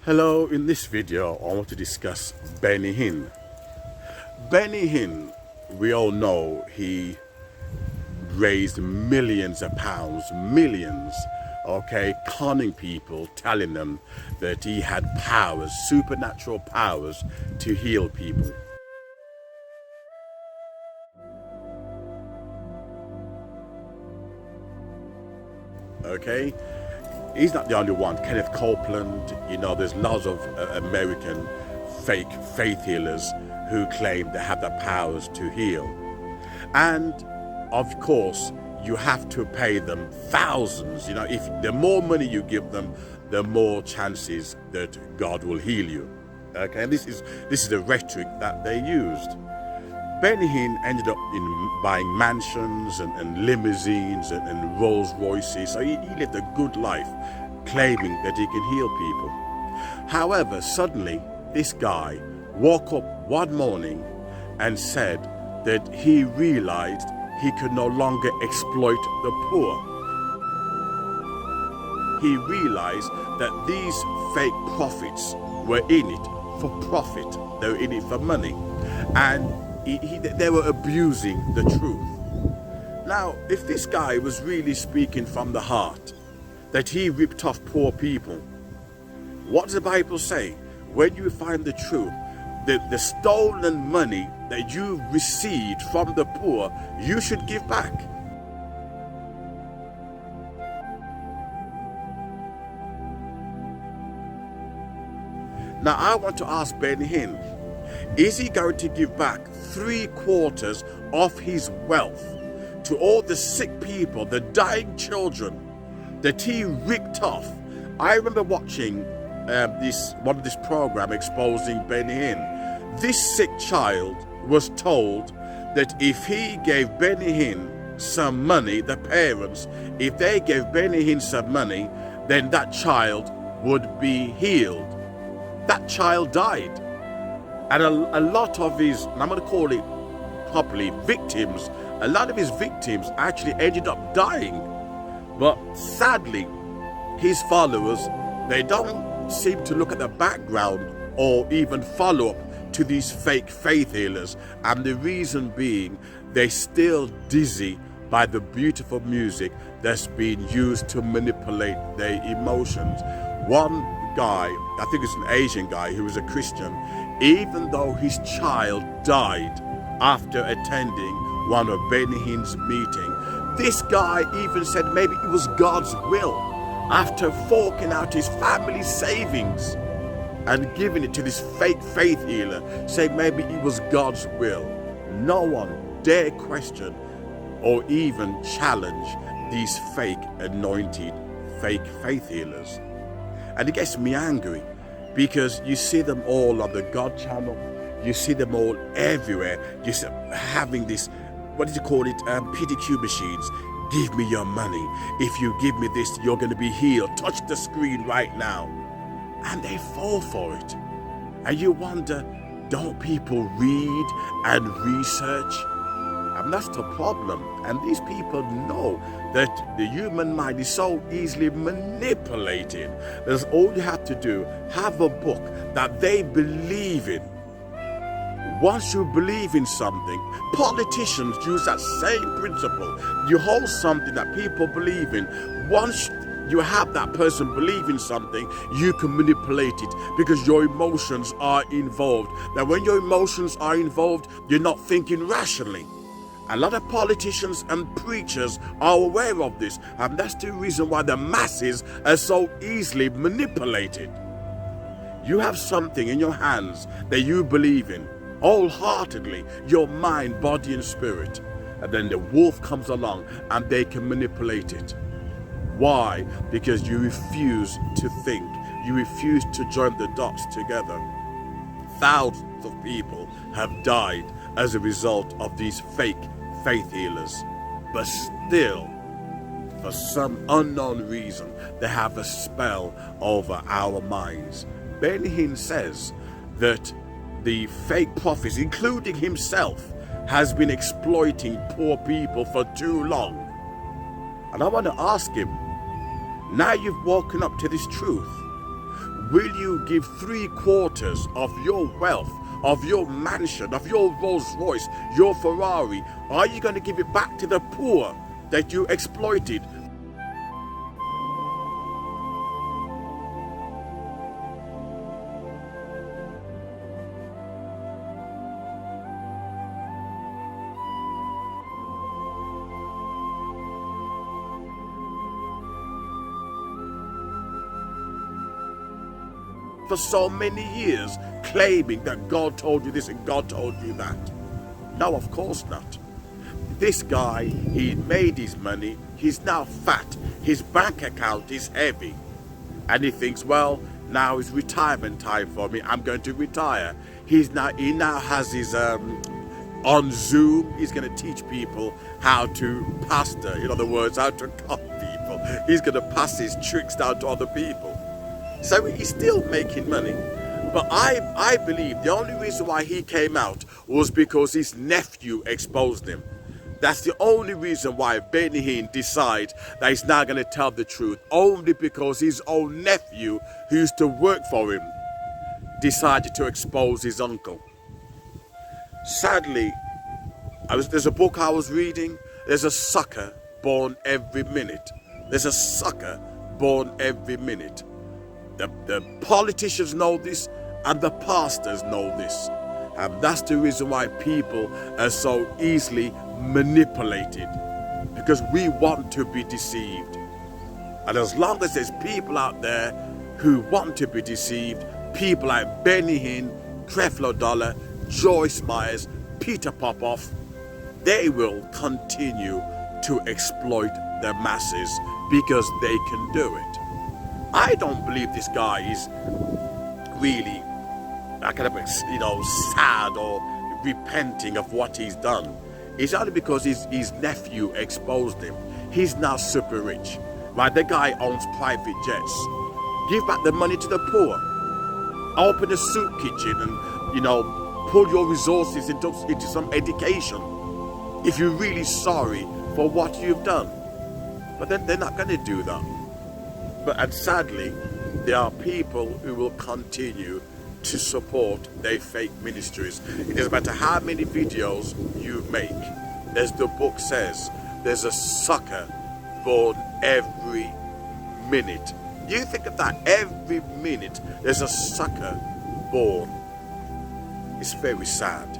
Hello, in this video I want to discuss Benny Hinn. Benny Hinn, we all know he raised millions of pounds, millions, conning people, telling them that he had powers, supernatural powers to heal people. He's not the only one. Kenneth Copeland, there's lots of American fake faith healers who claim they have the powers to heal. And of course, you have to pay them thousands. If the more money you give them, the more chances that God will heal you. And this is the rhetoric that they used. Benny Hinn ended up buying mansions and limousines and Rolls Royces. So he lived a good life, claiming that he can heal people. However, suddenly this guy woke up one morning and said that he realized he could no longer exploit the poor. He realized that these fake prophets were in it for profit. They were in it for money. And they were abusing the truth. Now, if this guy was really speaking from the heart, that he ripped off poor people, what does the Bible say? When you find the truth, the stolen money that you received from the poor, you should give back. Now, I want to ask Benny Hinn, is he going to give back 3/4 of his wealth to all the sick people, the dying children that he ripped off? I remember watching this program exposing Benny Hinn. This sick child was told that if he gave Benny Hinn some money, the parents, if they gave Benny Hinn some money, then that child would be healed. That child died. And a lot of his, and I'm going to call it properly, victims, a lot of his victims actually ended up dying. But sadly, his followers, they don't seem to look at the background or even follow up to these fake faith healers. And the reason being, they're still dizzy by the beautiful music that's being used to manipulate their emotions. One guy, I think it's an Asian guy who was a Christian, even though his child died after attending one of Benny Hinn's meetings, this guy even said maybe it was God's will, after forking out his family's savings and giving it to this fake faith healer, saying maybe it was God's will. No one dare question or even challenge these fake anointed fake faith healers. And it gets me angry, because you see them all on the God channel, you see them all everywhere, just having this, what did you call it, PDQ machines. Give me your money. If you give me this, you're going to be healed. Touch the screen right now. And they fall for it. And you wonder, don't people read and research? And that's the problem. And these people know that the human mind is so easily manipulated. That's all you have to do. Have a book that they believe in. Once you believe in something, politicians use that same principle. You hold something that people believe in. Once you have that person believe in something, you can manipulate it because your emotions are involved. Now, when your emotions are involved, you're not thinking rationally. A lot of politicians and preachers are aware of this, and that's the reason why the masses are so easily manipulated. You have something in your hands that you believe in wholeheartedly, your mind, body and spirit, and then the wolf comes along and they can manipulate it. Why? Because you refuse to think. You refuse to join the dots together. Thousands of people have died as a result of these fake faith healers, but still, for some unknown reason, they have a spell over our minds. Benny Hinn says that the fake prophets, including himself, has been exploiting poor people for too long. And I want to ask him, now you've woken up to this truth, Will you give 3/4 of your wealth, of your mansion, of your Rolls Royce, your Ferrari? Are you going to give it back to the poor that you exploited? For so many years, claiming that God told you this and God told you that. No, of course not. This guy, he made his money, he's now fat, his bank account is heavy, and he thinks, well, now is retirement time for me, I'm going to retire. He now has his on Zoom, he's going to teach people how to pastor, in other words, how to call people. He's going to pass his tricks down to other people. So he's still making money. But I believe the only reason why he came out was because his nephew exposed him. That's the only reason why Benny Hinn decided that he's now going to tell the truth. Only because his own nephew, who used to work for him, decided to expose his uncle. Sadly, there's a book I was reading. There's a sucker born every minute. There's a sucker born every minute. The politicians know this, and the pastors know this. And that's the reason why people are so easily manipulated, because we want to be deceived. And as long as there's people out there who want to be deceived, people like Benny Hinn, Creflo, Joyce Myers, Peter Popoff, they will continue to exploit the masses because they can do it. I don't believe this guy is really, sad or repenting of what he's done. It's only because his nephew exposed him. He's now super rich. Right? The guy owns private jets. Give back the money to the poor. Open a soup kitchen and, pull your resources into some education if you're really sorry for what you've done. But then they're not going to do that. And sadly, there are people who will continue to support their fake ministries. It doesn't matter how many videos you make. As the book says, there's a sucker born every minute. You think of that, every minute there's a sucker born. It's very sad.